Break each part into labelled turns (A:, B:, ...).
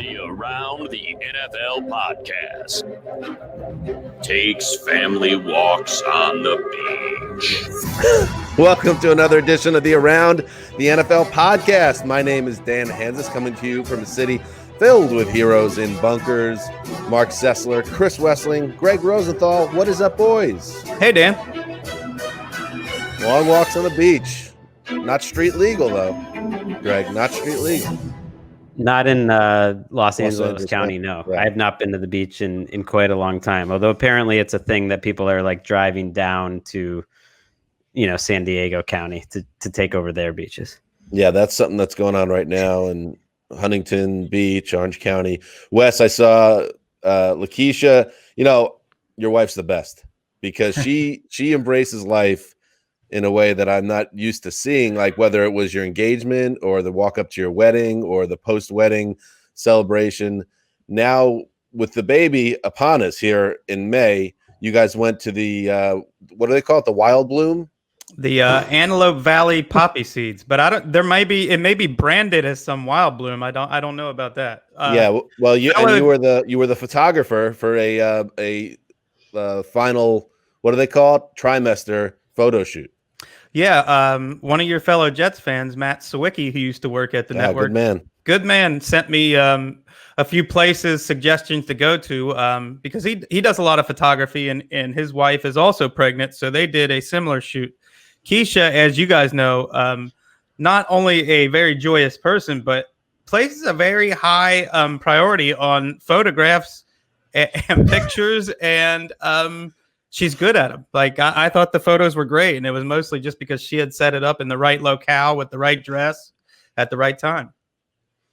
A: the Around the NFL podcast. Takes family walks on the beach.
B: Welcome to another edition of the Around the NFL podcast. My name is Dan Hansis, coming to you from a city filled with heroes in bunkers. Mark Sessler, Chris Wessling, Greg Rosenthal. What is up, boys?
C: Hey, Dan.
B: Long walks on the beach. Not street legal, though. Greg, not street legal.
D: Not in Los Angeles County, no. Right. I have not been to the beach in quite a long time, although apparently it's a thing that people are like driving down to, San Diego County to take over their beaches.
B: Yeah, that's something that's going on right now in Huntington Beach, Orange County. Wes, I saw Lakeisha. Your wife's the best because she embraces life in a way that I'm not used to seeing, like whether it was your engagement or the walk up to your wedding or the post-wedding celebration. Now, with the baby upon us here in May, you guys went to the, what do they call it? The Wild Bloom?
C: The Antelope Valley poppy seeds, but it may be branded as some Wild Bloom. I don't know about that.
B: Well, you were the photographer for a final, what do they call it? Trimester photo shoot.
C: Yeah, one of your fellow Jets fans, Matt Sawicki, who used to work at the network. Good man, sent me a few places, suggestions to go to because he does a lot of photography, and his wife is also pregnant, so they did a similar shoot. Keisha, as you guys know, not only a very joyous person, but places a very high priority on photographs and pictures, and she's good at them. Like I thought the photos were great, and it was mostly just because she had set it up in the right locale with the right dress at the right time.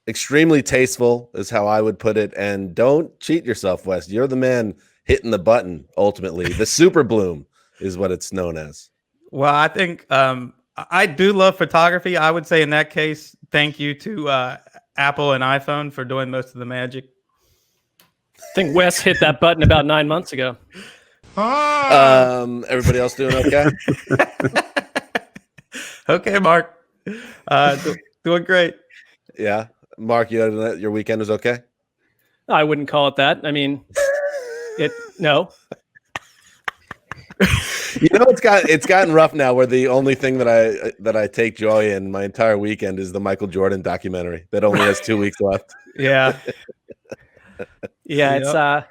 B: Extremely tasteful is how I would put it. And don't cheat yourself, Wes. You're the man hitting the button. Ultimately, the Super Bloom is what it's known as.
C: Well, I think I do love photography. I would say in that case, thank you to Apple and iPhone for doing most of the magic.
E: I think Wes hit that button about 9 months ago.
B: Everybody else doing okay?
C: Okay, Mark. Doing great.
B: Yeah. Mark, your weekend was okay?
E: I wouldn't call it that. I mean, no.
B: It's gotten rough now where the only thing that I take joy in my entire weekend is the Michael Jordan documentary that only has 2 weeks left.
C: Yeah.
E: Yeah,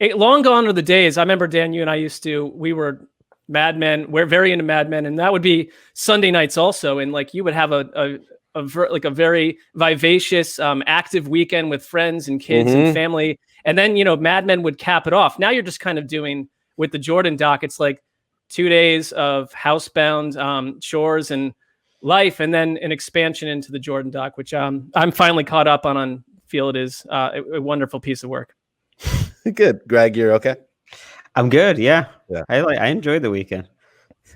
E: it's long gone are the days. I remember, Dan, you and I we were Mad Men. We're very into Mad Men, and that would be Sunday nights also. And like you would have a very vivacious, active weekend with friends and kids and family. And then, Mad Men would cap it off. Now you're just kind of doing with the Jordan doc. It's like 2 days of housebound chores and life, and then an expansion into the Jordan doc, which I'm finally caught up on. Feel it is a wonderful piece of work.
B: Good. Greg, you're okay?
D: I'm good. Yeah. I enjoyed the weekend.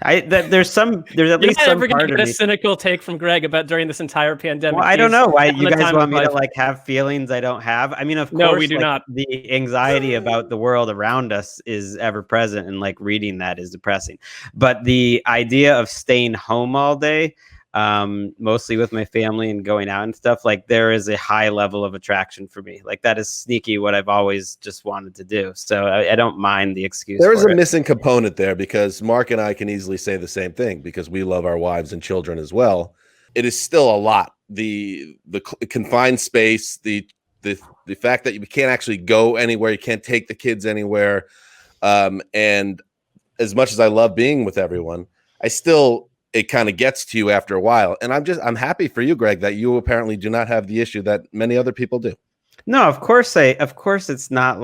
D: There's at least some
E: ever
D: part
E: get a cynical take from Greg about during this entire pandemic.
D: Well, I don't know why you guys want me to like have feelings I don't have. I mean, of course,
E: no, we do not.
D: The anxiety about the world around us is ever present, and like reading that is depressing. But the idea of staying home all day, mostly with my family and going out and stuff, like there is a high level of attraction for me. Like that is sneaky what I've always just wanted to do. So I don't mind the excuse.
B: There is a missing component there because Mark and I can easily say the same thing because we love our wives and children as well. It is still a lot. The confined space, the fact that you can't actually go anywhere, you can't take the kids anywhere. And as much as I love being with everyone, it kind of gets to you after a while. And I'm happy for you, Greg, that you apparently do not have the issue that many other people do.
D: No, of course it's not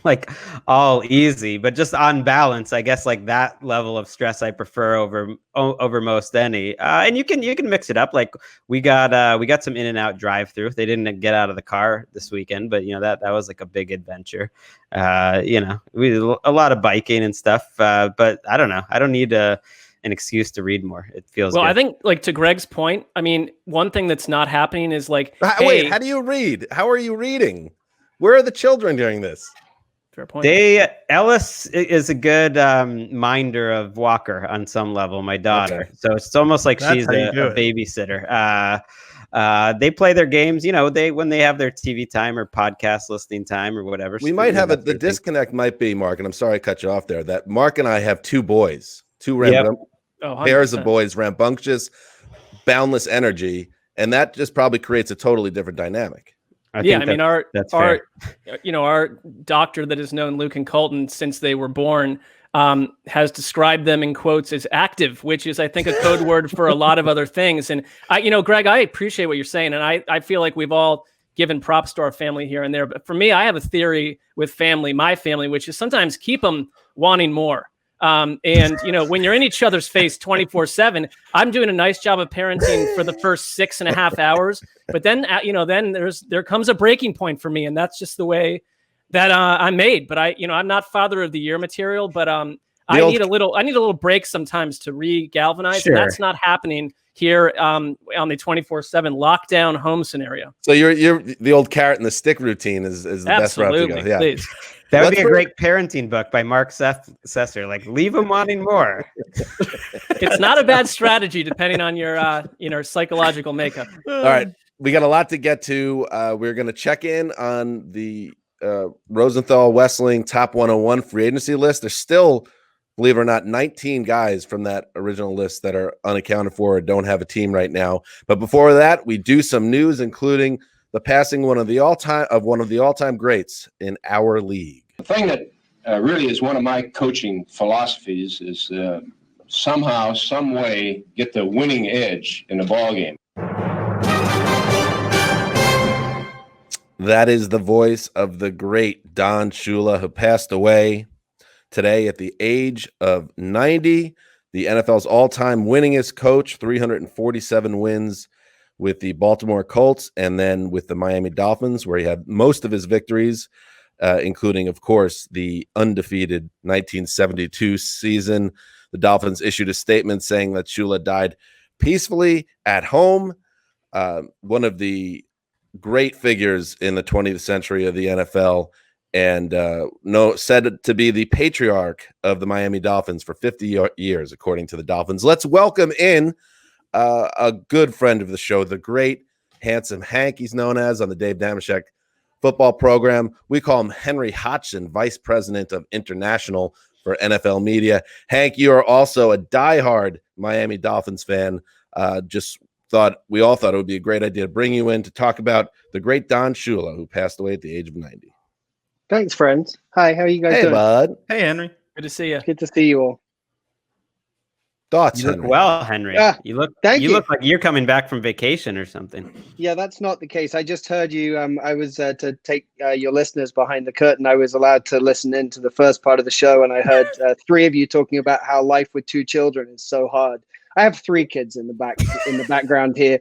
D: like all easy, but just on balance, I guess like that level of stress I prefer over most any. And you can mix it up. Like we got some In-N-Out drive-through. They didn't get out of the car this weekend, but that was like a big adventure. We did a lot of biking and stuff. But I don't know. I don't need an excuse to read more. It feels good.
E: I think like to Greg's point, I mean, one thing that's not happening is like,
B: wait, how do you read? How are you reading? Where are the children during this?
E: Fair point.
D: Ellis is a good minder of Walker on some level, my daughter. Okay. So it's almost like she's a babysitter. they play their games, when they have their TV time or podcast listening time or whatever.
B: We might have the disconnect might be, Mark, and I'm sorry I cut you off there, that Mark and I have two boys, pairs of boys, rambunctious, boundless energy, and that just probably creates a totally different dynamic.
E: Our doctor that has known Luke and Colton since they were born has described them in quotes as active, which is, I think, a code word for a lot of other things. And Greg, I appreciate what you're saying, and I feel like we've all given props to our family here and there. But for me, I have a theory with my family, which is sometimes keep them wanting more. When you're in each other's face 24/7, I'm doing a nice job of parenting for the first 6.5 hours, but then there comes a breaking point for me, and that's just the way that I'm made. But I'm not father of the year material, but I need a little break sometimes to re-galvanize, and that's not happening here on the 24/7 lockdown home scenario.
B: So you're the old carrot and the stick routine is the best route to go. Yeah.
E: Please.
D: That would be a great parenting book by Mark Sesser. Like, leave them wanting more.
E: It's not a bad strategy, depending on your psychological makeup.
B: All right, we got a lot to get to. We're going to check in on the Rosenthal Wessling Top 101 free agency list. There's still, believe it or not, 19 guys from that original list that are unaccounted for or don't have a team right now. But before that, we do some news, including the passing one of the all-time greats in our league.
F: The thing that really is one of my coaching philosophies is somehow, some way, get the winning edge in the ball game.
B: That is the voice of the great Don Shula, who passed away today at the age of 90. The NFL's all-time winningest coach, 347 wins with the Baltimore Colts, and then with the Miami Dolphins, where he had most of his victories, including, of course, the undefeated 1972 season. The Dolphins issued a statement saying that Shula died peacefully at home. One of the great figures in the 20th century of the NFL, and said to be the patriarch of the Miami Dolphins for 50 years, according to the Dolphins. Let's welcome in a good friend of the show, the great handsome Hank, he's known as on the Dave Damashek football program. We call him Henry Hodgson, Vice President of International for NFL Media. Hank, you are also a diehard Miami Dolphins fan. We all thought it would be a great idea to bring you in to talk about the great Don Shula, who passed away at the age of 90.
G: Thanks, friends. Hi, how are you guys doing?
B: Hey, bud.
C: Hey, Henry.
E: Good to see you.
G: Good to see you all.
B: Thoughts,
D: You look
B: Henry?
D: well, Henry. You look like you're coming back from vacation or something.
G: Yeah, that's not the case. I just heard you. I was to take your listeners behind the curtain. I was allowed to listen in to the first part of the show, and I heard three of you talking about how life with two children is so hard. I have three kids in the background here.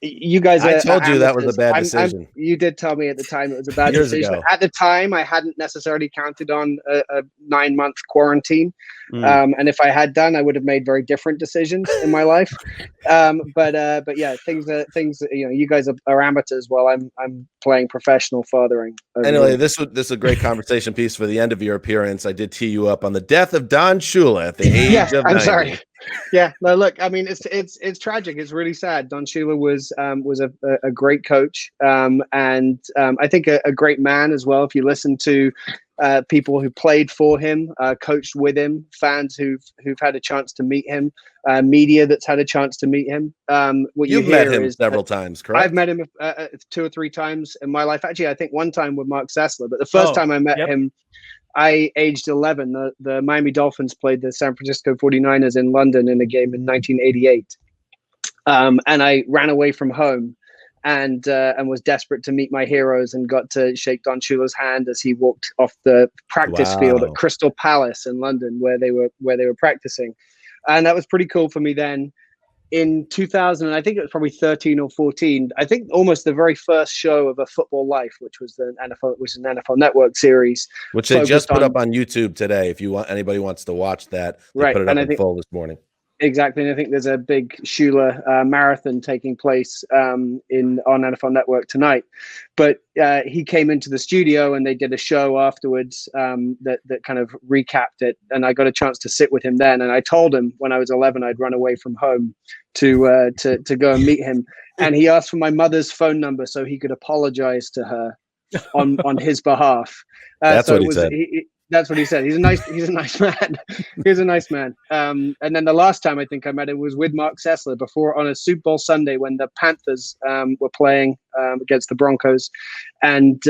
G: You guys,
B: I told you that was a bad decision.
G: You did tell me at the time it was a bad decision.
B: Ago.
G: At the time, I hadn't necessarily counted on a 9-month quarantine, and if I had done, I would have made very different decisions in my life. But yeah, things. You guys are amateurs while I'm playing professional fathering.
B: Anyway, this is a great conversation piece for the end of your appearance. I did tee you up on the death of Don Shula at the age of 90.
G: I'm sorry. Yeah, no, look, I mean, it's tragic. It's really sad. Don Shula was a great coach, and I think a great man as well. If you listen to people who played for him, coached with him, fans who've had a chance to meet him, media that's had a chance to meet him.
B: You've met him several times, correct?
G: I've met him 2 or 3 times in my life. Actually, I think one time with Mark Sessler, but the first time I met him, I aged 11. The Miami Dolphins played the San Francisco 49ers in London in a game in 1988. And I ran away from home and was desperate to meet my heroes and got to shake Don Shula's hand as he walked off the practice field at Crystal Palace in London where they were practicing. And that was pretty cool for me then. In 2000, I think it was probably 13 or 14, I think almost the very first show of A Football Life, which was an NFL Network series.
B: Which they just put up on YouTube today. If anybody wants to watch that, they put it up in full this morning.
G: Exactly, and I think there's a big Shula marathon taking place on NFL Network tonight. But he came into the studio and they did a show afterwards that kind of recapped it, and I got a chance to sit with him then. And I told him when I was 11 I'd run away from home to go and meet him, and he asked for my mother's phone number so he could apologize to her on his behalf.
B: That's what he said.
G: That's what he said. He's a nice man. He's a nice man. And then the last time I think I met him was with Mark Sessler before on a Super Bowl Sunday when the Panthers were playing against the Broncos, and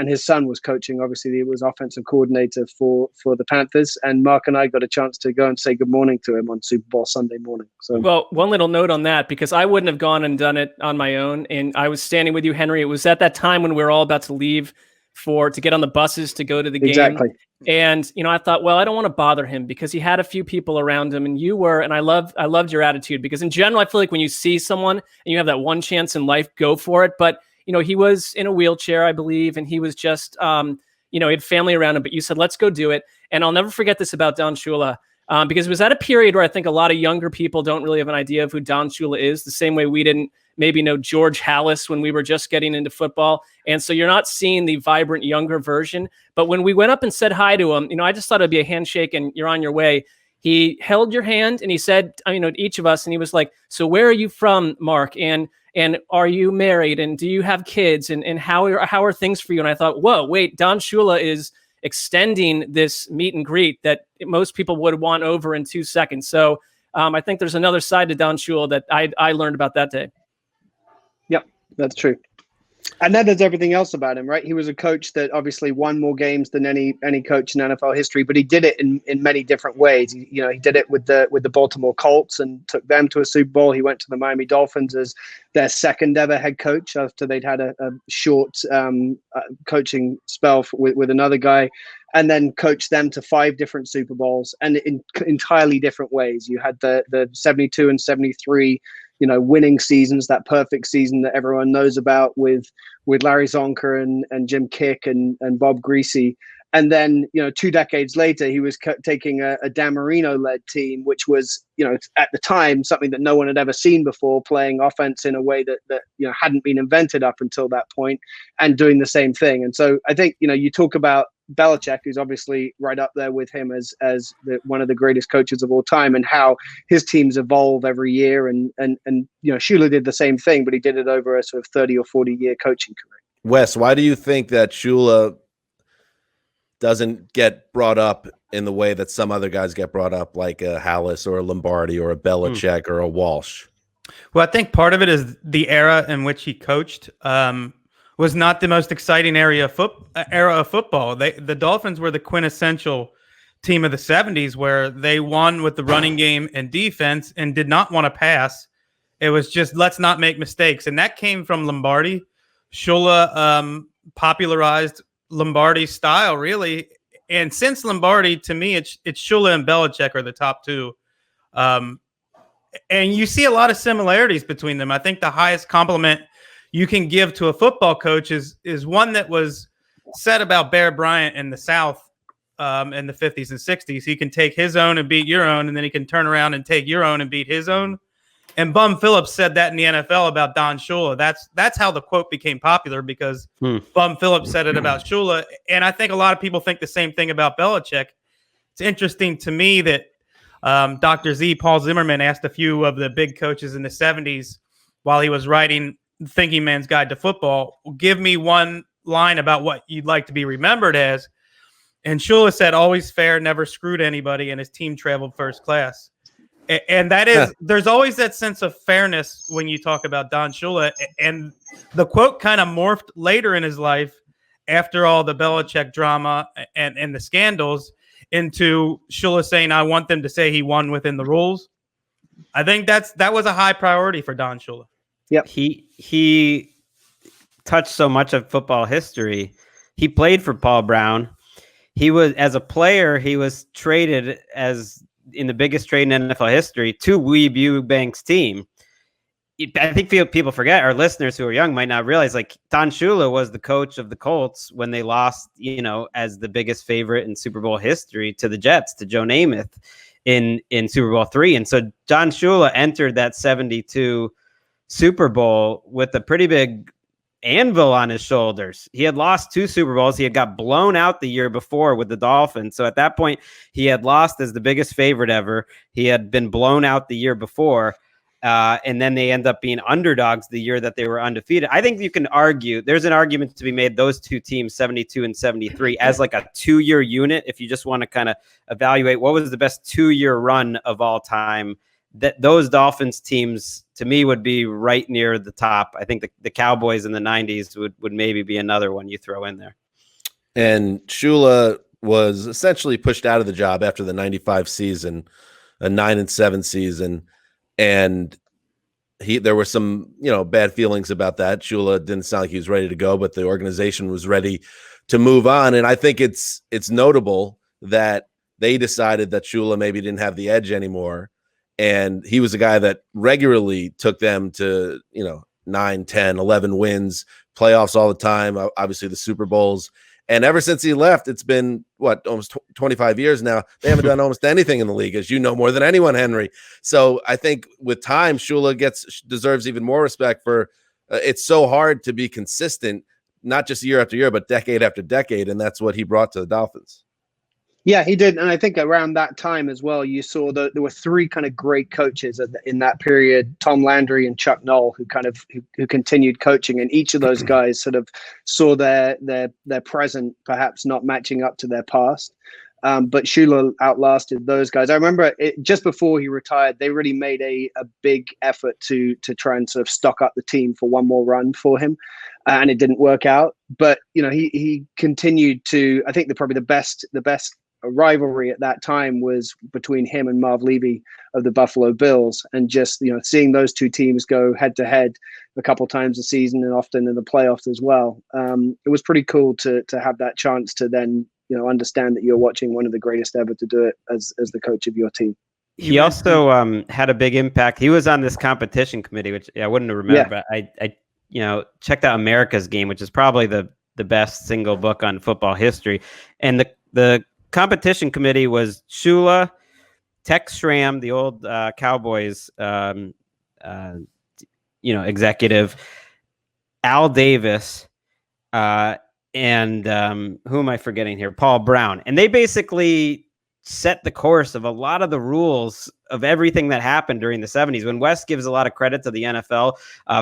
G: his son was coaching. Obviously, he was offensive coordinator for the Panthers, and Mark and I got a chance to go and say good morning to him on Super Bowl Sunday morning. So,
E: well, one little note on that, because I wouldn't have gone and done it on my own, and I was standing with you, Henry. It was at that time when we were all about to leave to get on the buses to go to the game.
G: Exactly.
E: And, I thought, well, I don't want to bother him because he had a few people around him, and you were, and I loved your attitude, because in general, I feel like when you see someone and you have that one chance in life, go for it. But, he was in a wheelchair, I believe, and he was just, he had family around him, but you said, let's go do it. And I'll never forget this about Don Shula, because it was at a period where I think a lot of younger people don't really have an idea of who Don Shula is, the same way we didn't maybe know George Halas when we were just getting into football. And so you're not seeing the vibrant younger version. But when we went up and said hi to him, I just thought it'd be a handshake and you're on your way. He held your hand and he said, to each of us, and he was like, so where are you from, Mark? And are you married? And do you have kids? And how are things for you? And I thought, whoa, wait, Don Shula is extending this meet and greet that most people would want over in 2 seconds. So I think there's another side to Don Shula that I learned about that day.
G: Yep, that's true. And then there's everything else about him, right? He was a coach that obviously won more games than any coach in NFL history, but he did it in many different ways. He did it with the Baltimore Colts and took them to a Super Bowl. He went to the Miami Dolphins as their second ever head coach after they'd had a short coaching spell with another guy, and then coached them to 5 different Super Bowls, and in entirely different ways. You had the 72 and 73 winning seasons, that perfect season that everyone knows about with Larry Zonka and Jim Kick and Bob Greasy. And then, 2 decades later, he was taking a Dan Marino-led team, which was, at the time, something that no one had ever seen before, playing offense in a way that hadn't been invented up until that point, and doing the same thing. And so I think, you talk about Belichick, who's obviously right up there with him as one of the greatest coaches of all time, and how his teams evolve every year. And Shula did the same thing, but he did it over a sort of 30 or 40 year coaching career.
B: Wes, why do you think that Shula doesn't get brought up in the way that some other guys get brought up, like a Halas or a Lombardi or a Belichick or a Walsh?
C: Well, I think part of it is the era in which he coached was not the most exciting era of football. The Dolphins were the quintessential team of the 70s, where they won with the running game and defense and did not want to pass. It was just, let's not make mistakes. And that came from Lombardi. Shula popularized Lombardi's style, really. And since Lombardi, to me, it's Shula and Belichick are the top two. And you see a lot of similarities between them. I think the highest compliment you can give to a football coach is one that was said about Bear Bryant in the South in the 50s and 60s. He can take his own and beat your own, and then he can turn around and take your own and beat his own. And Bum Phillips said that in the NFL about Don Shula. That's how the quote became popular, because Bum Phillips said it about Shula. And I think a lot of people think the same thing about Belichick. It's interesting to me that Dr. Z, Paul Zimmerman, asked a few of the big coaches in the 70s while he was writing Thinking Man's Guide to Football, give me one line about what you'd like to be remembered as. And Shula said, always fair, never screwed anybody, and his team traveled first class. And that is, there's always that sense of fairness when you talk about Don Shula. And the quote kind of morphed later in his life after all the Belichick drama and the scandals into Shula saying, I want them to say he won within the rules. I think that was a high priority for Don Shula.
D: Yep. He touched so much of football history. He played for Paul Brown. He was, as a player, he was traded as in the biggest trade in NFL history to Weeb Eubank's team. I think people forget, our listeners who are young might not realize, like, Don Shula was the coach of the Colts when they lost, as the biggest favorite in Super Bowl history to the Jets, to Joe Namath. in Super Bowl III. And so Don Shula entered that 72 Super Bowl with a pretty big anvil on his shoulders. He had lost 2 Super Bowls. He had got blown out the year before with the Dolphins. So at that point, he had lost as the biggest favorite ever. He had been blown out the year before. And then they end up being underdogs the year that they were undefeated. I think you can argue, there's an argument to be made, those 2 teams, 72 and 73, as like a 2-year unit. If you just want to kind of evaluate what was the best 2-year run of all time, that those Dolphins teams to me would be right near the top. I think the Cowboys in the 90s would maybe be another one you throw in there.
B: And Shula was essentially pushed out of the job after the 95 season, a 9-7 season. And there were some, bad feelings about that. Shula didn't sound like he was ready to go, but the organization was ready to move on. And I think it's notable that they decided that Shula maybe didn't have the edge anymore. And he was a guy that regularly took them to, 9, 10, 11 wins, playoffs all the time, obviously the Super Bowls. And ever since he left, it's been almost 25 years now. They haven't done almost anything in the league, as you know more than anyone, Henry. So I think with time, Shula deserves even more respect for it's so hard to be consistent, not just year after year, but decade after decade. And that's what he brought to the Dolphins.
G: Yeah, he did. And I think around that time as well, you saw that there were 3 kind of great coaches in that period, Tom Landry and Chuck Noll, who continued coaching. And each of those guys sort of saw their present perhaps not matching up to their past. But Shula outlasted those guys. I remember just before he retired, they really made a big effort to try and sort of stock up the team for one more run for him. And it didn't work out. But, he continued to, I think probably the best rivalry at that time was between him and Marv Levy of the Buffalo Bills, and just seeing those 2 teams go head to head a couple times a season and often in the playoffs as well. It was pretty cool to have that chance to then understand that you're watching one of the greatest ever to do it as the coach of your team.
D: He also had a big impact. He was on this competition committee, which I wouldn't remember. Yeah. But I checked out America's Game, which is probably the best single book on football history, and the competition committee was Shula, Tex Schramm, the old Cowboys, executive, Al Davis, and who am I forgetting here? Paul Brown. And they basically set the course of a lot of the rules of everything that happened during the 70s. When Wes gives a lot of credit to the NFL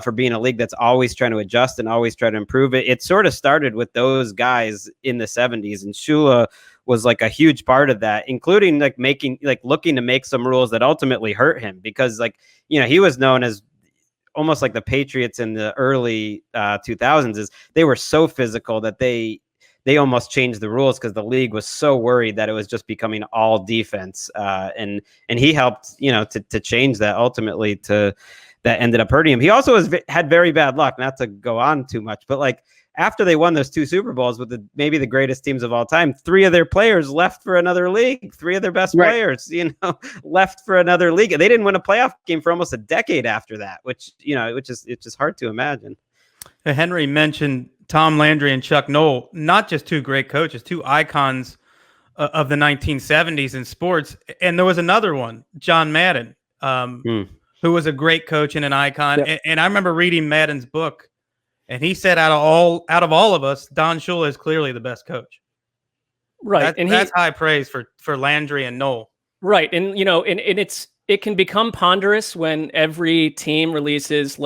D: for being a league that's always trying to adjust and always try to improve it sort of started with those guys in the 70s. And Shula was like a huge part of that, including looking to make some rules that ultimately hurt him, because he was known as almost like the Patriots in the early 2000s. Is they were so physical that they almost changed the rules because the league was so worried that it was just becoming all defense. And he helped, to change that ultimately that ended up hurting him. He also had very bad luck, not to go on too much, but after they won those 2 Super Bowls with maybe the greatest teams of all time, 3 of their players left for another league. 3 of their best players, left for another league. They didn't win a playoff game for almost a decade after that, which is hard to imagine.
C: Henry mentioned Tom Landry and Chuck Noll, not just 2 great coaches, 2 icons of the 1970s in sports. And there was another one, John Madden, who was a great coach and an icon. Yep. And I remember reading Madden's book, and he said, out of all of us, Don Shula is clearly the best coach.
E: Right.
C: That's high praise for Landry and Noll.
E: Right. And, it can become ponderous when every team releases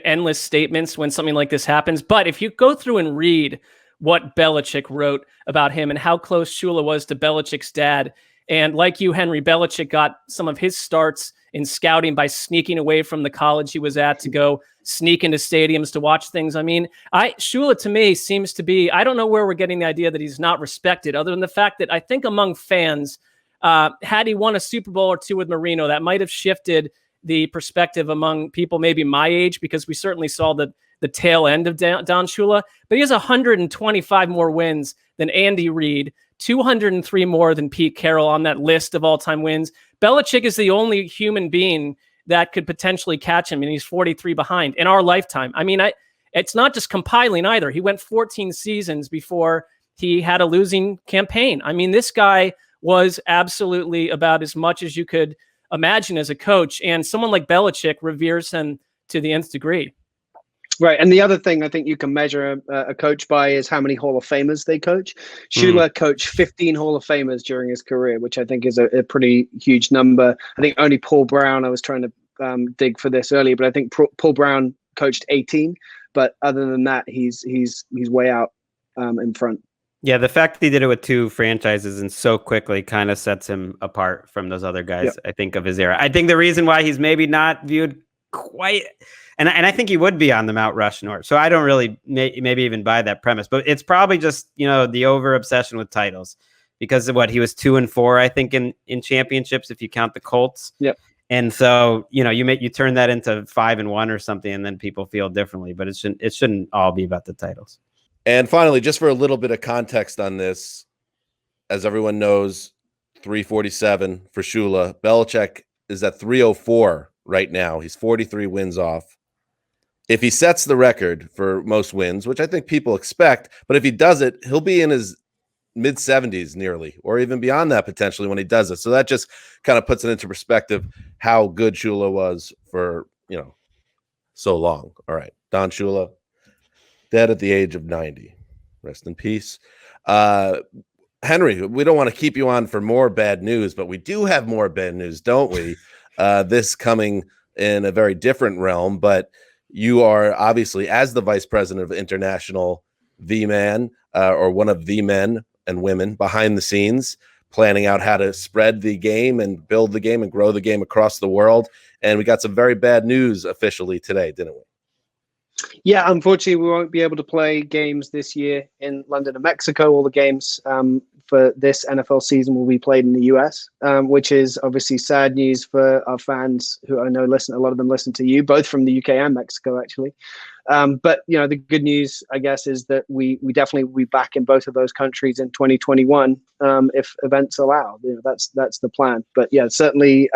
E: endless statements when something like this happens. But if you go through and read what Belichick wrote about him and how close Shula was to Belichick's dad, and like you, Henry, Belichick got some of his starts in scouting by sneaking away from the college he was at to go sneak into stadiums to watch things. I mean, Shula to me seems to be, I don't know where we're getting the idea that he's not respected, other than the fact that I think among fans, had he won a Super Bowl or 2 with Marino, that might have shifted the perspective among people maybe my age, because we certainly saw the tail end of Don Shula. But he has 125 more wins than Andy Reid, 203 more than Pete Carroll on that list of all-time wins. Belichick is the only human being that could potentially catch him, and he's 43 behind in our lifetime. I mean, it's not just compiling either. He went 14 seasons before he had a losing campaign. I mean, this guy was absolutely about as much as you could imagine as a coach. And someone like Belichick reveres him to the nth degree.
G: Right. And the other thing I think you can measure a coach by is how many Hall of Famers they coach. Shula coached 15 Hall of Famers during his career, which I think is a pretty huge number. I think only Paul Brown, I was trying to dig for this earlier, but I think Paul Brown coached 18. But other than that, he's way out in front.
D: Yeah, the fact that he did it with 2 franchises and so quickly kind of sets him apart from those other guys, I think, of his era. I think the reason why he's maybe not viewed quite, and I think he would be on the Mount Rushmore. So I don't really maybe even buy that premise, but it's probably just, the over obsession with titles, because of what he was 2-4, I think, in championships, if you count the Colts.
G: Yep.
D: And so, you turn that into 5-1 or something, and then people feel differently, but it shouldn't all be about the titles.
B: And finally, just for a little bit of context on this, as everyone knows, 347 for Shula. Belichick is at 304 right now. He's 43 wins off. If he sets the record for most wins, which I think people expect, but if he does it, he'll be in his mid-70s nearly, or even beyond that potentially when he does it. So that just kind of puts it into perspective how good Shula was for, so long. All right, Don Shula, dead at the age of 90. Rest in peace. Henry, we don't want to keep you on for more bad news, but we do have more bad news, don't we? This coming in a very different realm, but you are obviously, as the vice president of international, the man, or one of the men and women behind the scenes, planning out how to spread the game and build the game and grow the game across the world. And we got some very bad news officially today, didn't we?
G: Yeah, unfortunately, we won't be able to play games this year in London and Mexico. All the games for this NFL season will be played in the US, which is obviously sad news for our fans who I know a lot of them listen to you, both from the UK and Mexico, actually. But, the good news, I guess, is that we definitely will be back in both of those countries in 2021 if events allow. That's the plan. But yeah, certainly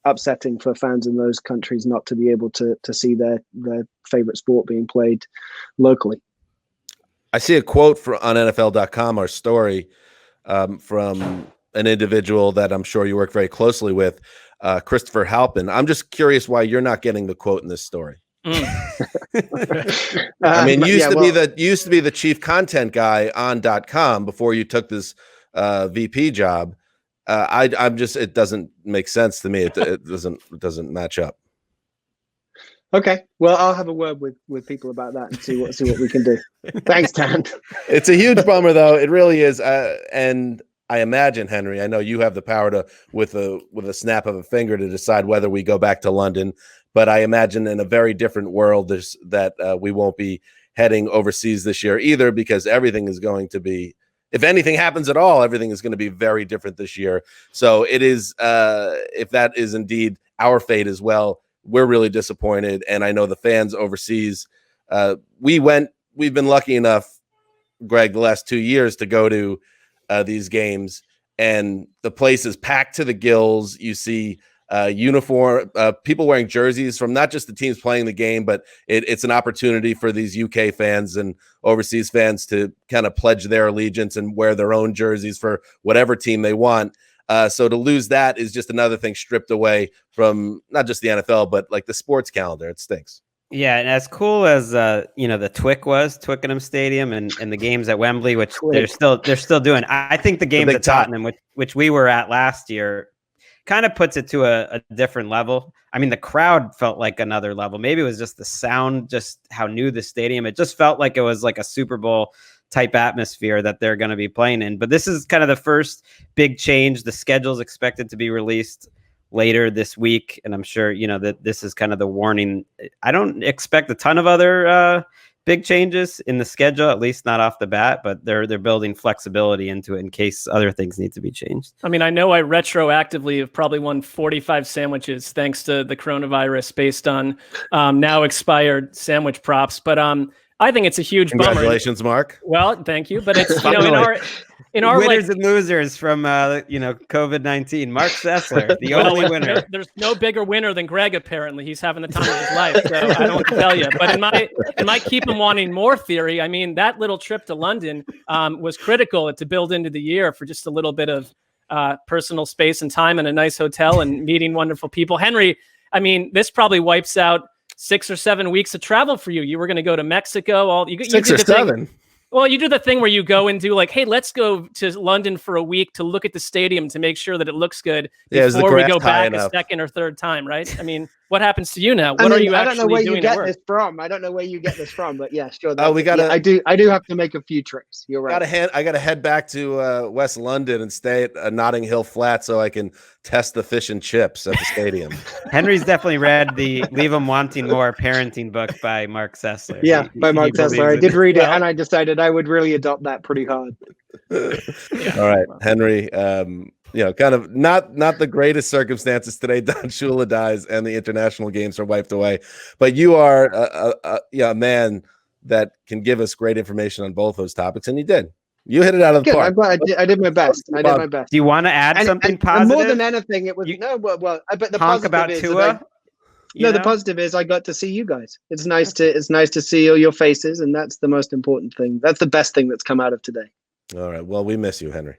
G: upsetting for fans in those countries not to be able to see their favorite sport being played locally.
B: I see a quote on NFL.com, our story, from an individual that I'm sure you work very closely with, Christopher Halpin. I'm just curious why you're not getting the quote in this story. I mean, you used to be the chief content guy on .com before you took this VP job. I'm just, it doesn't make sense to me. It doesn't match up.
G: Okay, well, I'll have a word with people about that and see what we can do. Thanks, Dan.
B: It's a huge bummer, though. It really is. And I imagine, Henry, I know you have the power to, with a snap of a finger, to decide whether we go back to London. But I imagine in a very different world that we won't be heading overseas this year either, because everything is going to be, if anything happens at all, everything is going to be very different this year. So it is, if that is indeed our fate as well, we're really disappointed. And I know the fans overseas, we've been lucky enough, Greg, the last 2 years to go to these games, and the place is packed to the gills. You see people wearing jerseys from not just the teams playing the game, but it's an opportunity for these UK fans and overseas fans to kind of pledge their allegiance and wear their own jerseys for whatever team they want. So to lose that is just another thing stripped away from not just the NFL, but like the sports calendar. It stinks.
D: Yeah, and as cool as the Twickenham Stadium and the games at Wembley, which they're still doing. I think the games at Tottenham, which we were at last year, kind of puts it to a different level. I mean, the crowd felt like another level. Maybe it was just the sound, just how new the stadium. It just felt like it was like a Super Bowl type atmosphere that they're going to be playing in. But this is kind of the first big change. The schedule is expected to be released later this week, and I'm sure that this is kind of the warning. I don't expect a ton of other big changes in the schedule, at least not off the bat, but they're building flexibility into it in case other things need to be changed.
E: I mean, I know I retroactively have probably won 45 sandwiches thanks to the coronavirus based on now expired sandwich props, but I think it's a huge
B: Congratulations,
E: bummer.
B: Mark.
E: Well, thank you. But it's, in our
D: winners and losers from COVID-19. Mark Sessler, the only winner.
E: There's no bigger winner than Greg. Apparently, he's having the time of his life. So I don't know what to tell you. But in my keep him wanting more theory, I mean, that little trip to London was critical to build into the year for just a little bit of personal space and time in a nice hotel and meeting wonderful people. Henry, I mean, this probably wipes out 6 or 7 weeks of travel for you. You were going to go to Mexico.
B: 6 or 7.
E: Well, you do the thing where you go and do like, hey, let's go to London for a week to look at the stadium to make sure that it looks good before we go back a second or third time, right? I mean, what happens to you now? What are you actually doing at work?
G: I don't know where you get this from, but yeah, sure.
B: I
G: do have to make a few trips. You're right.
B: I got to head back to West London and stay at Notting Hill Flat so I can test the fish and chips at the stadium.
D: Henry's definitely read the Leave 'Em Wanting More parenting book by Mark Sessler.
G: Yeah, by Mark Sessler. I did read it, and I decided I would really adopt that pretty hard.
B: All right, Henry. Kind of not the greatest circumstances today. Don Shula dies and the international games are wiped away. But you are a man that can give us great information on both those topics, and you did. You hit it out of the park.
G: I'm glad I did my best. I did my best.
D: Do you want to add something positive?
G: And more than anything, it was but the
D: talk about Tua.
G: The positive is I got to see you guys. It's nice to see all your faces, and that's the most important thing. That's the best thing that's come out of today.
B: All right. Well, we miss you, Henry.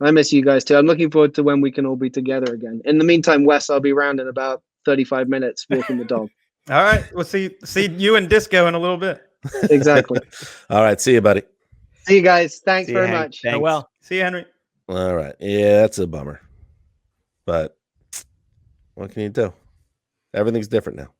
G: I miss you guys too. I'm looking forward to when we can all be together again. In the meantime, Wes, I'll be around in about 35 minutes walking the dog.
C: All right. We'll see you and Disco in a little bit.
G: Exactly.
B: All right. See you, buddy.
G: See you guys. Thanks very much.
D: Thanks.
E: Well,
C: see you, Henry.
B: All right. Yeah, that's a bummer. But what can you do? Everything's different now.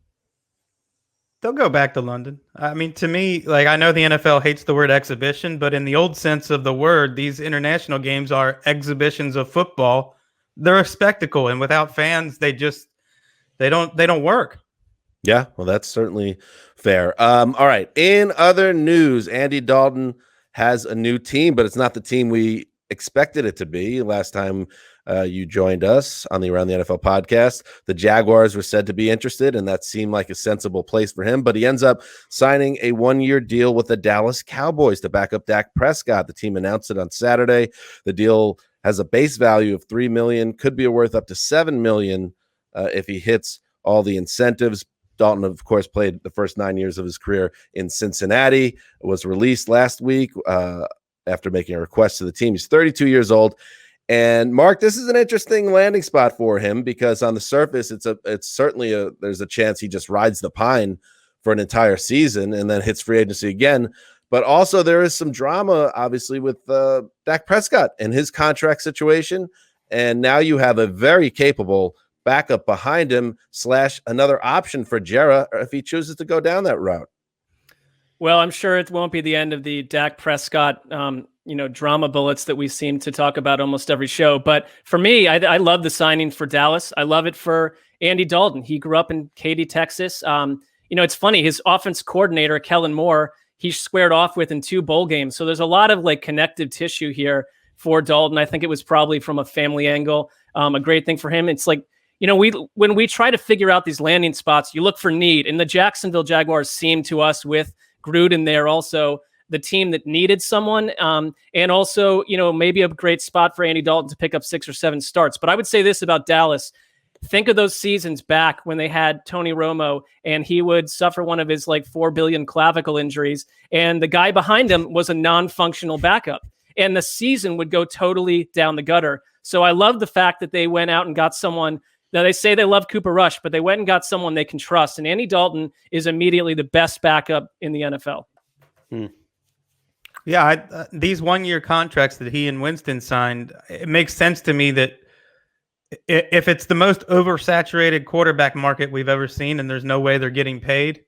C: They'll go back to London. I mean, to me, like, I know the NFL hates the word exhibition, but in the old sense of the word, these international games are exhibitions of football. They're a spectacle, and without fans, they don't work.
B: Yeah, well, that's certainly fair. All right. In other news, Andy Dalton has a new team, but it's not the team we expected it to be. Last time you joined us on the Around the NFL podcast, the Jaguars were said to be interested, and that seemed like a sensible place for him. But he ends up signing a 1-year deal with the Dallas Cowboys to back up Dak Prescott. The team announced it on Saturday. The deal has a base value of $3 million, could be worth up to $7 million if he hits all the incentives. Dalton, of course, played the first 9 years of his career in Cincinnati. Was released last week after making a request to the team. He's 32 years old. And Mark, this is an interesting landing spot for him because on the surface, it's certainly there's a chance he just rides the pine for an entire season and then hits free agency again. But also there is some drama, obviously, with Dak Prescott and his contract situation. And now you have a very capable backup behind him / another option for Jera if he chooses to go down that route.
E: Well, I'm sure it won't be the end of the Dak Prescott, drama bullets that we seem to talk about almost every show. But for me, I love the signing for Dallas. I love it for Andy Dalton. He grew up in Katy, Texas. It's funny. His offense coordinator, Kellen Moore, he squared off with in 2 bowl games. So there's a lot of connective tissue here for Dalton. I think it was probably from a family angle, a great thing for him. It's like, when we try to figure out these landing spots, you look for need. And the Jacksonville Jaguars seem to us with Gruden there also the team that needed someone, and also, maybe a great spot for Andy Dalton to pick up 6 or 7 starts. But I would say this about Dallas. Think of those seasons back when they had Tony Romo and he would suffer one of his 4 billion clavicle injuries. And the guy behind him was a non-functional backup and the season would go totally down the gutter. So I love the fact that they went out and got someone. Now, they say they love Cooper Rush, but they went and got someone they can trust. And Andy Dalton is immediately the best backup in the NFL.
C: Yeah, these 1-year contracts that he and Winston signed, it makes sense to me that if it's the most oversaturated quarterback market we've ever seen and there's no way they're getting paid,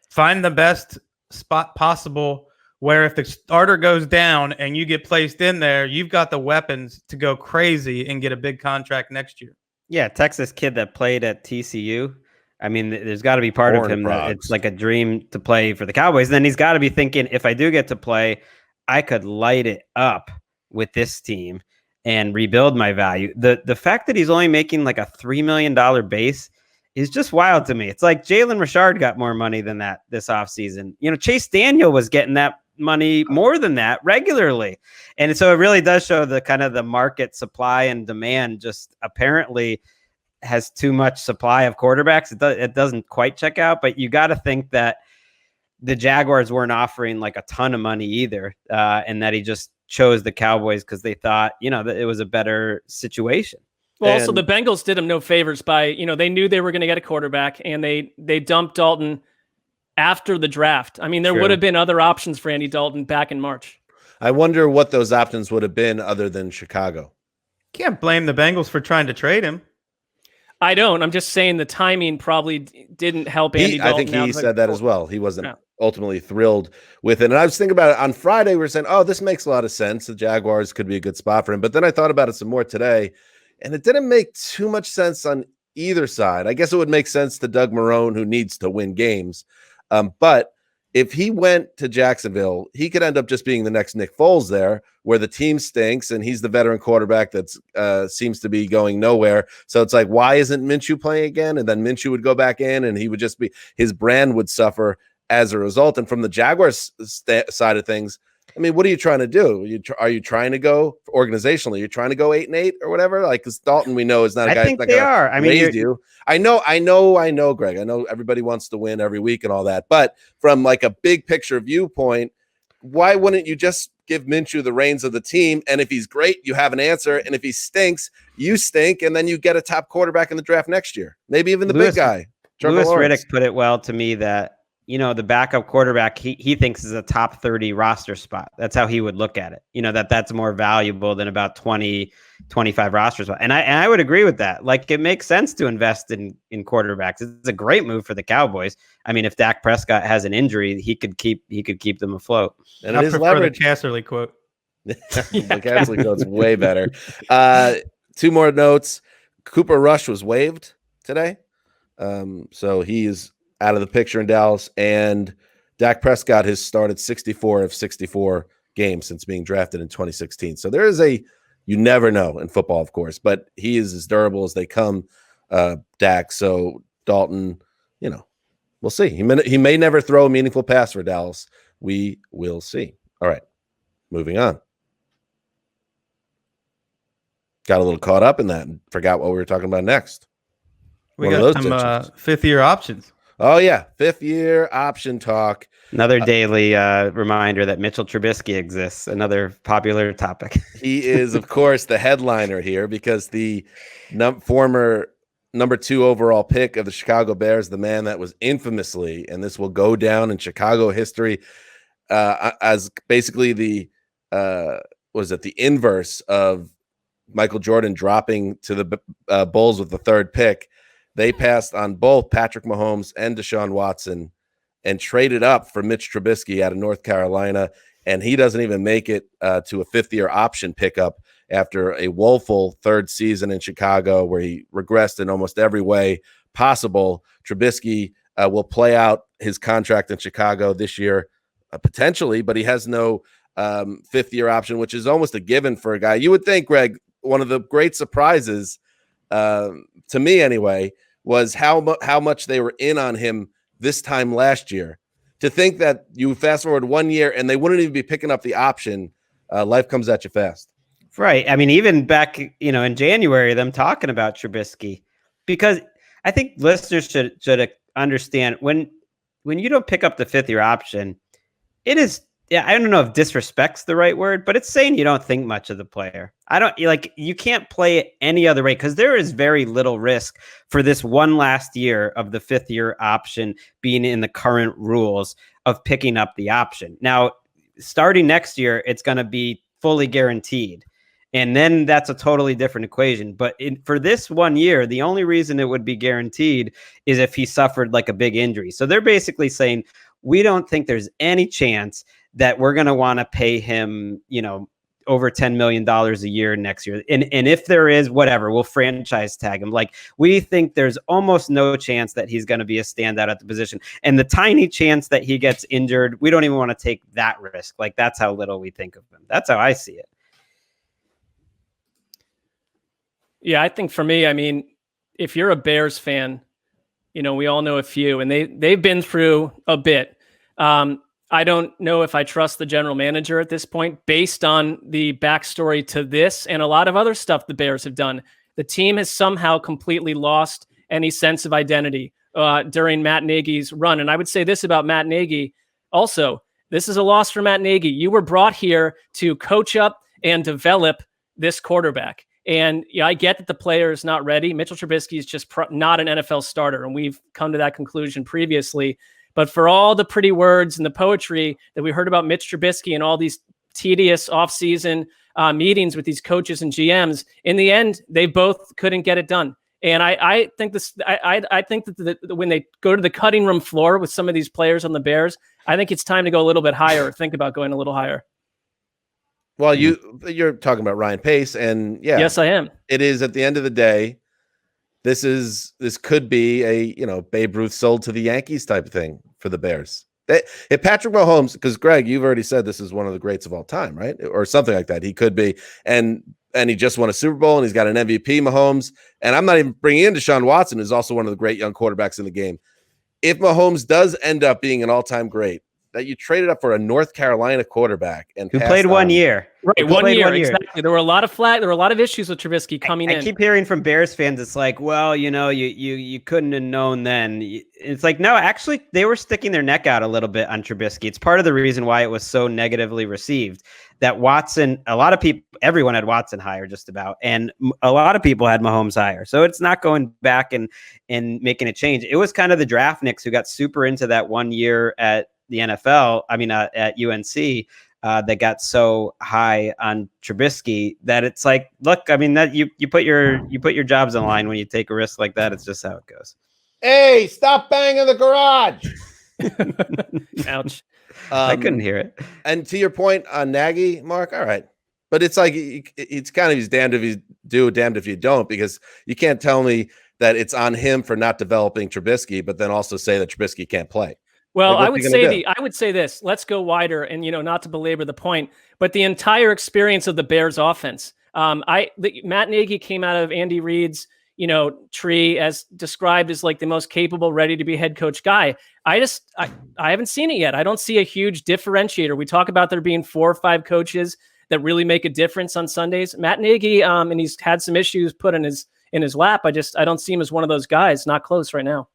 C: find the best spot possible where if the starter goes down and you get placed in there, you've got the weapons to go crazy and get a big contract next year.
D: Yeah, Texas kid that played at TCU. I mean, there's got to be part of him that it's like a dream to play for the Cowboys. Then he's got to be thinking, if I do get to play, I could light it up with this team and rebuild my value. The fact that he's only making a $3 million base is just wild to me. It's like Jalen Richard got more money than that this offseason. Chase Daniel was getting that money more than that regularly. And so it really does show the kind of the market supply and demand just apparently has too much supply of quarterbacks. It doesn't quite check out, but you got to think that the Jaguars weren't offering like a ton of money either. And that he just chose the Cowboys because they thought, that it was a better situation.
E: Well, also the Bengals did him no favors by, they knew they were going to get a quarterback and they dumped Dalton after the draft. I mean, there would have been other options for Andy Dalton back in March.
B: I wonder what those options would have been other than Chicago.
C: Can't blame the Bengals for trying to trade him.
E: I don't. I'm just saying the timing probably didn't help Andy Dalton.
B: I think he said that as well. He wasn't ultimately thrilled with it. And I was thinking about it on Friday. We were saying, oh, this makes a lot of sense. The Jaguars could be a good spot for him. But then I thought about it some more today, and it didn't make too much sense on either side. I guess it would make sense to Doug Marrone, who needs to win games. But if he went to Jacksonville, he could end up just being the next Nick Foles there, where the team stinks and he's the veteran quarterback that seems to be going nowhere. So it's like, why isn't Minshew playing again? And then Minshew would go back in and he would just be, his brand would suffer as a result. And from the Jaguars side of things, I mean, what are you trying to do? Are you trying to go organizationally? You're trying to go 8-8 or whatever? Like, because Dalton, we know, is not a guy.
D: I think they are. I mean,
B: I know, Greg. I know everybody wants to win every week and all that. But from like a big picture viewpoint, why wouldn't you just give Minshew the reins of the team? And if he's great, you have an answer. And if he stinks, you stink. And then you get a top quarterback in the draft next year. Maybe even the big guy.
D: Louis Riddick put it well to me that, the backup quarterback he thinks is a top 30 roster spot. That's how he would look at it. That's more valuable than about 20, 25 roster spots. And I would agree with that. Like, it makes sense to invest in quarterbacks. It's a great move for the Cowboys. I mean, if Dak Prescott has an injury, he could keep them afloat.
B: And it is leverage.
C: The Casserly quote.
B: The Casserly quote's way better. 2 more notes. Cooper Rush was waived today. So he is out of the picture in Dallas, and Dak Prescott has started 64 of 64 games since being drafted in 2016. So there is you never know in football, of course, but he is as durable as they come, Dak. So Dalton, we'll see. He may never throw a meaningful pass for Dallas. We will see. All right, moving on. Got a little caught up in that and forgot what we were talking about next.
C: We got some fifth-year options.
B: Oh, yeah. 5th-year option talk.
D: Another daily reminder that Mitchell Trubisky exists. Another popular topic.
B: He is, of course, the headliner here because the former number 2 overall pick of the Chicago Bears, the man that was infamously, and this will go down in Chicago history as basically the inverse of Michael Jordan dropping to the Bulls with the 3rd pick. They passed on both Patrick Mahomes and Deshaun Watson and traded up for Mitch Trubisky out of North Carolina. And he doesn't even make it to a 5th-year option pickup after a woeful 3rd season in Chicago where he regressed in almost every way possible. Trubisky will play out his contract in Chicago this year, potentially, but he has no 5th-year option, which is almost a given for a guy. You would think, Greg, one of the great surprises to me anyway, was how much they were in on him this time last year. To think that you fast forward 1 year and they wouldn't even be picking up the option, life comes at you fast.
D: Right. I mean, even back, in January, them talking about Trubisky, because I think listeners should understand when you don't pick up the 5th-year option, it is. Yeah, I don't know if disrespect's the right word, but it's saying you don't think much of the player. You can't play it any other way because there is very little risk for this one last year of the 5th-year option being in the current rules of picking up the option. Now, starting next year, it's going to be fully guaranteed. And then that's a totally different equation. But for this 1 year, the only reason it would be guaranteed is if he suffered like a big injury. So they're basically saying, we don't think there's any chance that we're going to want to pay him, over $10 million a year next year. And if there is, whatever, we'll franchise tag him. Like, we think there's almost no chance that he's going to be a standout at the position. And the tiny chance that he gets injured, we don't even want to take that risk. Like, that's how little we think of him. That's how I see it.
E: Yeah, I think for me, I mean, if you're a Bears fan, We all know a few, and they've been through a bit. I don't know if I trust the general manager at this point, based on the backstory to this and a lot of other stuff the Bears have done. The team has somehow completely lost any sense of identity during Matt Nagy's run. And I would say this about Matt Nagy also. This is a loss for Matt Nagy. You were brought here to coach up and develop this quarterback. And I get that the player is not ready. Mitchell Trubisky is just not an NFL starter. And we've come to that conclusion previously. But for all the pretty words and the poetry that we heard about Mitch Trubisky and all these tedious offseason meetings with these coaches and GMs, in the end, they both couldn't get it done. And I think I think that when they go to the cutting room floor with some of these players on the Bears, I think it's time to go a little bit higher or think about going a little higher.
B: Well, you're talking about Ryan Pace, and
E: yes, I am.
B: It is, at the end of the day, this could be a Babe Ruth sold to the Yankees type of thing for the Bears. If Patrick Mahomes, because Greg, you've already said this is one of the greats of all time, right? Or something like that. He could be, and he just won a Super Bowl, and he's got an MVP, Mahomes. And I'm not even bringing in Deshaun Watson, who's also one of the great young quarterbacks in the game. If Mahomes does end up being an all-time great, that you traded up for a North Carolina quarterback and
D: who played 1 year.
E: Right, 1 year, exactly. There were a lot of issues with Trubisky coming in.
D: I keep hearing from Bears fans, it's like, well, you couldn't have known then. It's like, no, actually, they were sticking their neck out a little bit on Trubisky. It's part of the reason why it was so negatively received. That Watson, a lot of people, everyone had Watson higher just about, and a lot of people had Mahomes higher. So it's not going back and making a change. It was kind of the draftniks who got super into that 1 year at the NFL, at UNC, that got so high on Trubisky that it's like, look, that you put your jobs on line when you take a risk like that. It's just how it goes.
B: Hey, stop banging the garage.
E: Ouch.
D: I couldn't hear it.
B: And to your point on Nagy, Mark, all right. But it's like, it's kind of, he's damned if you do, damned if you don't, because you can't tell me that it's on him for not developing Trubisky, but then also say that Trubisky can't play.
E: Well, I would say this. Let's go wider, and not to belabor the point, but the entire experience of the Bears offense. Matt Nagy came out of Andy Reid's tree as described as like the most capable, ready to be head coach guy. I haven't seen it yet. I don't see a huge differentiator. We talk about there being 4 or 5 coaches that really make a difference on Sundays. Matt Nagy, and he's had some issues put in his lap. I don't see him as one of those guys. Not close right now.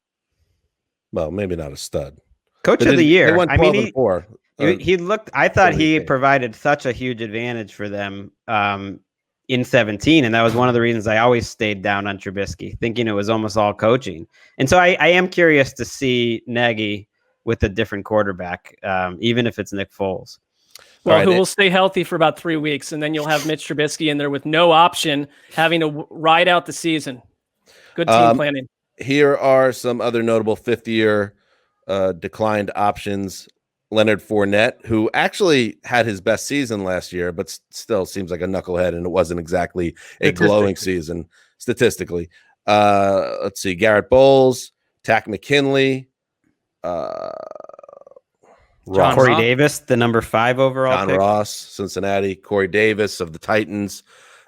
B: Well, maybe not a stud.
D: Coach of the year.
B: They went 12-4.
D: He looked. I thought he provided such a huge advantage for them in 2017, and that was one of the reasons I always stayed down on Trubisky, thinking it was almost all coaching. And so I am curious to see Nagy with a different quarterback, even if it's Nick Foles.
E: Well, who will stay healthy for about 3 weeks, and then you'll have Mitch Trubisky in there with no option, having to ride out the season. Good team planning.
B: Here are some other notable fifth-year declined options. Leonard Fournette, who actually had his best season last year, but still seems like a knucklehead, and it wasn't exactly a glowing season statistically. Let's see, Garrett Bowles, Tack McKinley,
D: Corey Davis, the number 5 overall
B: John
D: pick.
B: Ross, Cincinnati, Corey Davis of the Titans,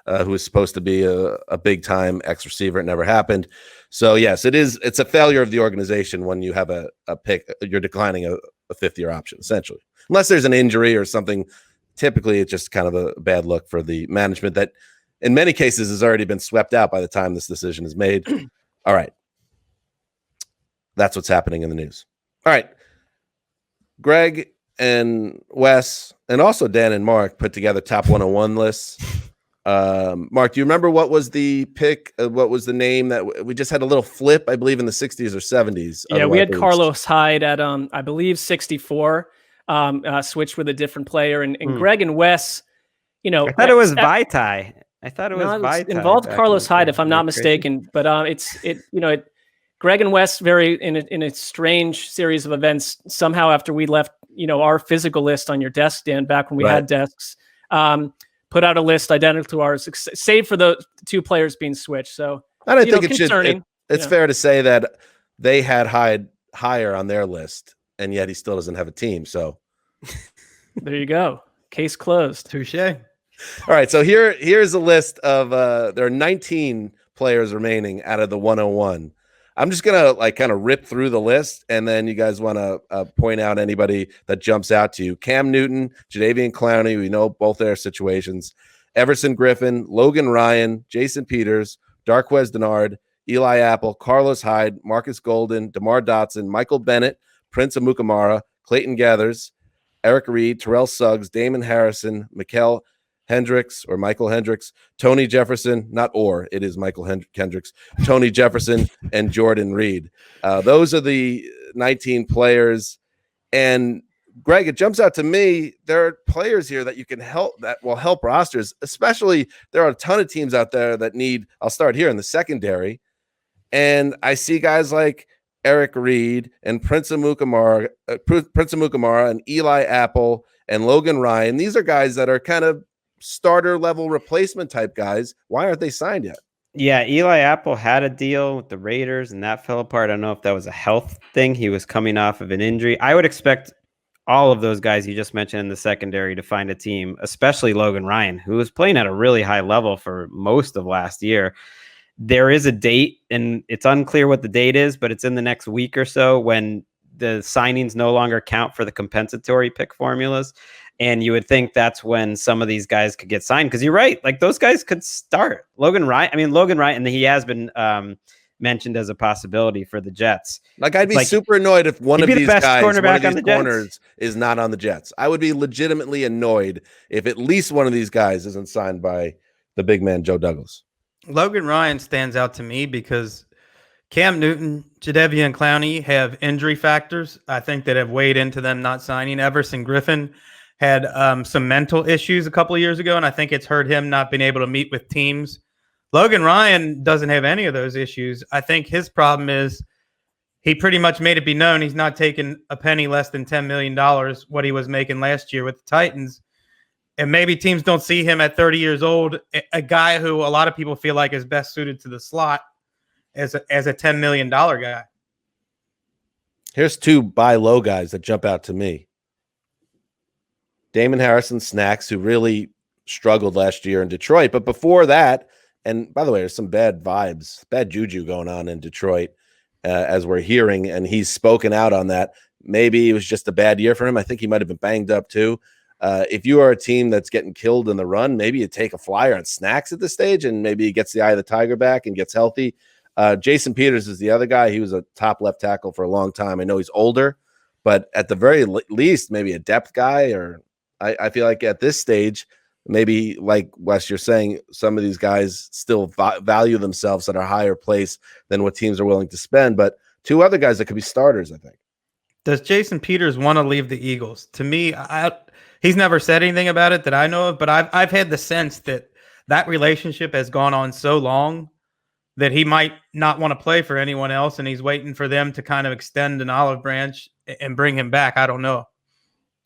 B: who was supposed to be a big time X receiver. It never happened. So yes, it's a failure of the organization when you have a pick, you're declining a fifth-year option, essentially. Unless there's an injury or something, typically it's just kind of a bad look for the management that in many cases has already been swept out by the time this decision is made. All right. That's what's happening in the news. All right. Greg and Wes, and also Dan and Mark, put together top 101 lists. Mark, do you remember what was the pick? What was the name that we just had a little flip, I believe, in the 60s or 70s?
E: Yeah, we had Carlos Hyde at, I believe, 64, switched with a different player. And Greg and Wes,
D: I thought it was Vitae. I thought it was Vitae.
E: It involved Carlos Hyde, if I'm not mistaken. But Greg and Wes, in a strange series of events, somehow after we left, our physical list on your desk, Dan, back when we had desks, put out a list identical to ours, save for the 2 players being switched. So
B: I don't think it's fair to say that they had Hyde higher on their list, and yet he still doesn't have a team. So
E: there you go. Case closed.
C: Touche.
B: All right. So here's a list of there are 19 players remaining out of the 101. I'm just gonna like kind of rip through the list, and then you guys want to point out anybody that jumps out to you. Cam Newton, Jadeveon Clowney, we know both their situations. Everson Griffin, Logan Ryan, Jason Peters, Darqueze Dennard, Eli Apple, Carlos Hyde, Marcus Golden, DeMar Dotson, Michael Bennett, Prince Amukamara, Clayton Gathers, Eric Reed, Terrell Suggs, Damon Harrison, Michael Hendricks, Tony Jefferson, it is Michael Hendricks, Tony Jefferson, and Jordan Reed. Those are the 19 players. And Greg, it jumps out to me, there are players here that you can help, that will help rosters, especially there are a ton of teams out there that need, I'll start here in the secondary. And I see guys like Eric Reed and Prince Amukamara and Eli Apple and Logan Ryan. These are guys that are kind of starter level replacement type guys. Why aren't they signed yet?
D: Yeah, Eli Apple had a deal with the Raiders and that fell apart. I don't know if that was a health thing. He was coming off of an injury. I would expect all of those guys you just mentioned in the secondary to find a team, especially Logan Ryan, who was playing at a really high level for most of last year. There is a date, and it's unclear what the date is, but it's in the next week or so when the signings no longer count for the compensatory pick formulas. And you would think that's when some of these guys could get signed. Because you're right, like those guys could start. Logan Ryan, and he has been mentioned as a possibility for the Jets.
B: Like I'd be super annoyed if one of these guys, one of these corners is not on the Jets. I would be legitimately annoyed if at least one of these guys isn't signed by the big man, Joe Douglas.
C: Logan Ryan stands out to me because Cam Newton, Jadeveon Clowney have injury factors, I think, that have weighed into them not signing. Everson Griffin had some mental issues a couple of years ago, and I think it's hurt him not being able to meet with teams. Logan Ryan doesn't have any of those issues. I think his problem is he pretty much made it be known he's not taking a penny less than $10 million, what he was making last year with the Titans. And maybe teams don't see him at 30 years old, a guy who a lot of people feel like is best suited to the slot as a $10 million guy.
B: Here's two buy low guys that jump out to me. Damon Harrison, Snacks, who really struggled last year in Detroit. But before that, and by the way, there's some bad vibes, bad juju going on in Detroit, as we're hearing, and he's spoken out on that. Maybe it was just a bad year for him. I think he might have been banged up too. If you are a team that's getting killed in the run, maybe you take a flyer on Snacks at this stage, and maybe he gets the eye of the tiger back and gets healthy. Jason Peters is the other guy. He was a top left tackle for a long time. I know he's older, but at the very least, maybe a depth guy, or I feel like at this stage, maybe like Wes, you're saying, some of these guys still value themselves at a higher place than what teams are willing to spend. But two other guys that could be starters, I think.
C: Does Jason Peters want to leave the Eagles? To me, he's never said anything about it that I know of, but I've had the sense that relationship has gone on so long that he might not want to play for anyone else, and he's waiting for them to kind of extend an olive branch and bring him back. I don't know.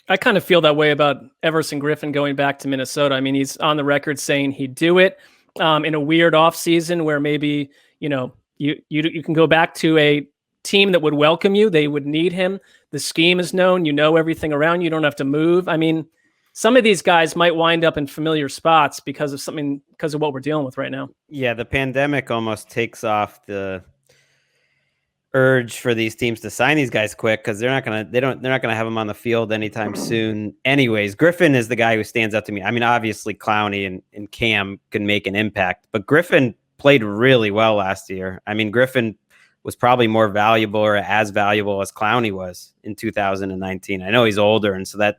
E: I kind of feel that way about Everson Griffin going back to Minnesota. I mean, he's on the record saying he'd do it in a weird offseason where maybe, you can go back to a team that would welcome you. They would need him. The scheme is known. You know everything around you. You don't have to move. I mean, some of these guys might wind up in familiar spots because of what we're dealing with right now.
D: Yeah, the pandemic almost takes off the urge for these teams to sign these guys quick because they're not gonna have them on the field anytime soon. Anyways, Griffin is the guy who stands out to me. I mean, obviously Clowney and Cam can make an impact, but Griffin played really well last year. I mean, Griffin was probably more valuable or as valuable as Clowney was in 2019. I know he's older, and so that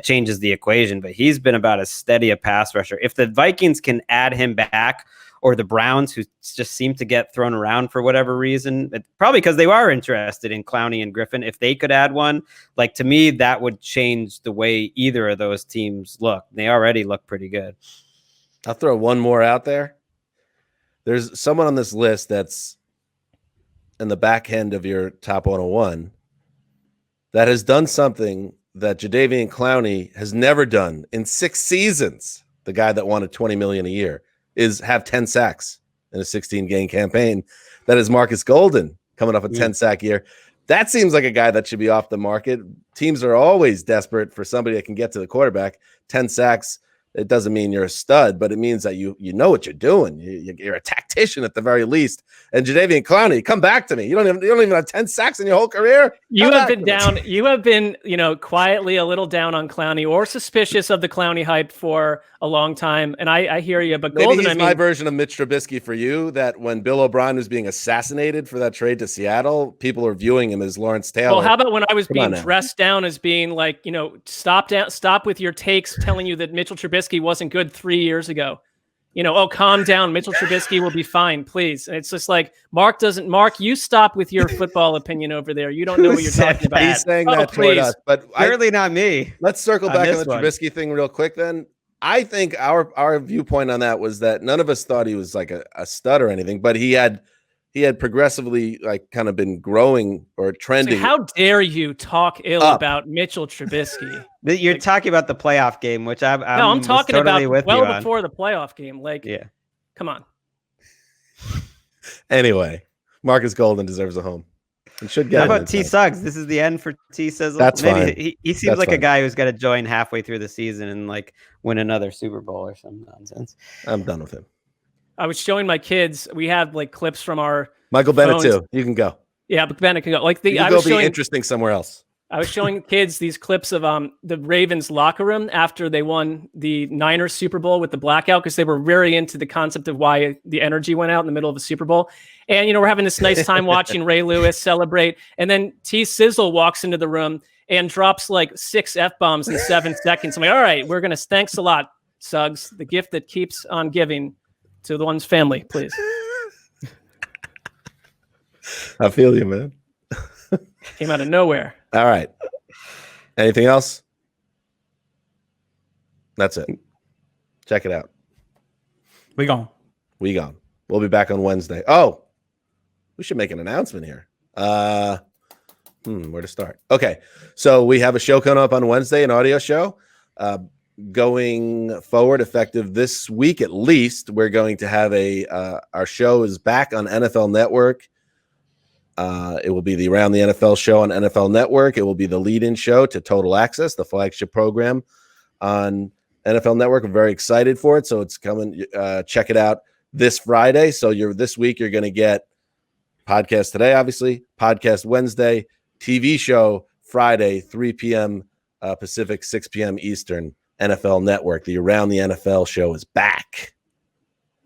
D: changes the equation, but he's been about as steady a pass rusher. If the Vikings can add him back, or the Browns, who just seem to get thrown around for whatever reason, probably because they are interested in Clowney and Griffin. If they could add one, like, to me, that would change the way either of those teams look. They already look pretty good.
B: I'll throw one more out there. There's someone on this list that's in the back end of your top 101 that has done something that Jadeveon Clowney has never done in 6 seasons. The guy that wanted $20 million a year is have 10 sacks in a 16-game campaign. That is Marcus Golden coming off a 10-sack year. That seems like a guy that should be off the market. Teams are always desperate for somebody that can get to the quarterback. 10 sacks it doesn't mean you're a stud, but it means that you know what you're doing. You're a tactician at the very least. And Jadeveon Clowney, come back to me. You don't even have 10 sacks in your whole career.
E: You have been, quietly a little down on Clowney or suspicious of the Clowney hype for a long time. And I hear you, but
B: maybe he's my version of Mitch Trubisky for you, that when Bill O'Brien was being assassinated for that trade to Seattle, people are viewing him as Lawrence Taylor.
E: Well, how about when I was being dressed down as being like, stop with your takes telling you that Mitchell Trubisky wasn't good 3 years ago. Calm down. Mitchell Trubisky will be fine, please. And it's just like, Mark, you stop with your football opinion over there. You don't know what you're talking about.
B: He's saying that toward us, but
D: clearly not me.
B: Let's circle back on the Trubisky thing real quick then. I think our viewpoint on that was that none of us thought he was like a stud or anything, but he had progressively like kind of been growing or trending.
E: So how dare you talk ill about Mitchell Trubisky?
D: You're talking about the playoff game, which I'm
E: talking
D: totally
E: about before the playoff game. Like,
D: yeah,
E: come on.
B: Anyway, Marcus Golden deserves a home. And should get.
D: How about T Suggs? This is the end for T Sizzle.
B: That's fine.
D: He seems like a guy who's got to join halfway through the season and like win another Super Bowl or some nonsense.
B: I'm done with him.
E: I was showing my kids. We have like clips from our
B: Michael Bennett too. You can go.
E: Yeah, but Bennett can go. Like
B: you can be interesting somewhere else.
E: I was showing kids these clips of the Ravens locker room after they won the Niners Super Bowl with the blackout, because they were very into the concept of why the energy went out in the middle of a Super Bowl. And we're having this nice time watching Ray Lewis celebrate, and then T Sizzle walks into the room and drops like 6 F-bombs in 7 seconds. I'm like, all right, we're gonna thanks a lot, Suggs, the gift that keeps on giving to the one's family, please.
B: I feel you, man.
E: Came out of nowhere.
B: All right. Anything else? That's it. Check it out.
C: We gone.
B: We'll be back on Wednesday. Oh, we should make an announcement here. Where to start? Okay. So we have a show coming up on Wednesday, an audio show. Going forward, effective this week at least, we're going to have our show is back on NFL Network. It will be the Around the NFL show on NFL Network. It will be the lead-in show to Total Access, the flagship program on NFL Network. I'm very excited for it. So it's coming. Check it out this Friday. So this week you're going to get podcast today, obviously, podcast Wednesday, TV show Friday, 3 p.m. Pacific, 6 p.m. Eastern. NFL Network. The Around the NFL show is back,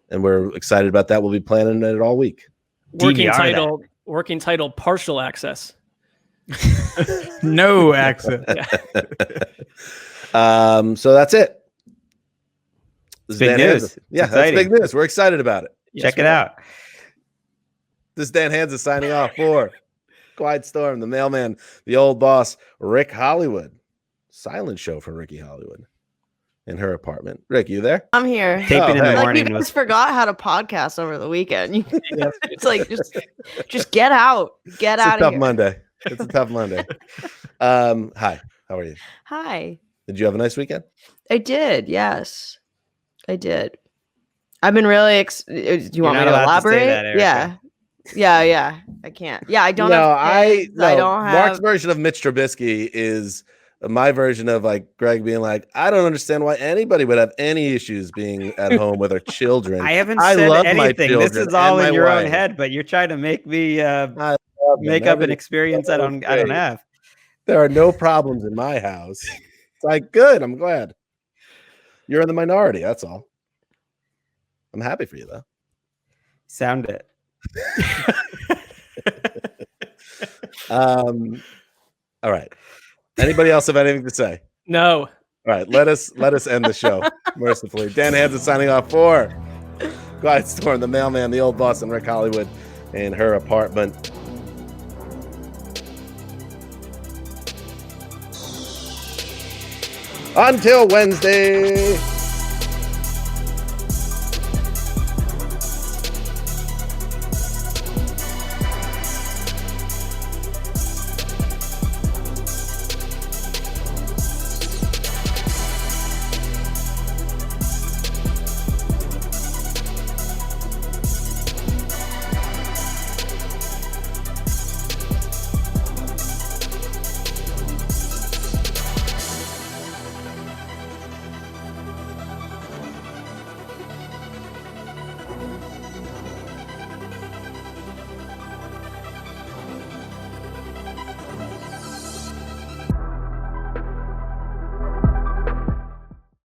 B: and we're excited about that. We'll be planning it all week.
E: Working title partial access.
C: No access.
B: So that's it.
D: This big news.
B: Yeah, that's big news. We're excited about it.
D: Check it out.
B: This is Dan Hansa signing off for Quiet Storm, the mailman, the old boss, Rick Hollywood. Silent show for Ricky Hollywood in her apartment. Rick, you there?
H: I'm here.
D: Taping in the morning.
H: You guys forgot how to podcast over the weekend. It's like just get out. Get out of here.
B: It's a tough Monday. Hi, how are you?
H: Hi.
B: Did you have a nice weekend?
H: I did. Yes, I did. I've been really. Do you want me to elaborate? Yeah. I can't. Yeah, I don't.
B: No,
H: I don't have.
B: Mark's version of Mitch Trubisky is my version of like Greg being like, I don't understand why anybody would have any issues being at home with their children.
D: I haven't said anything. This is all in your own head, but you're trying to make me make up an experience I don't have.
B: There are no problems in my house. It's like, good. I'm glad. You're in the minority. That's all. I'm happy for you, though.
D: Sound it.
B: All right. Anybody else have anything to say?
E: No.
B: All right. Let us end the show mercifully. Dan Hansen signing off for Quiet Storm, the mailman, the old boss, and Rick Hollywood in her apartment. Until Wednesday.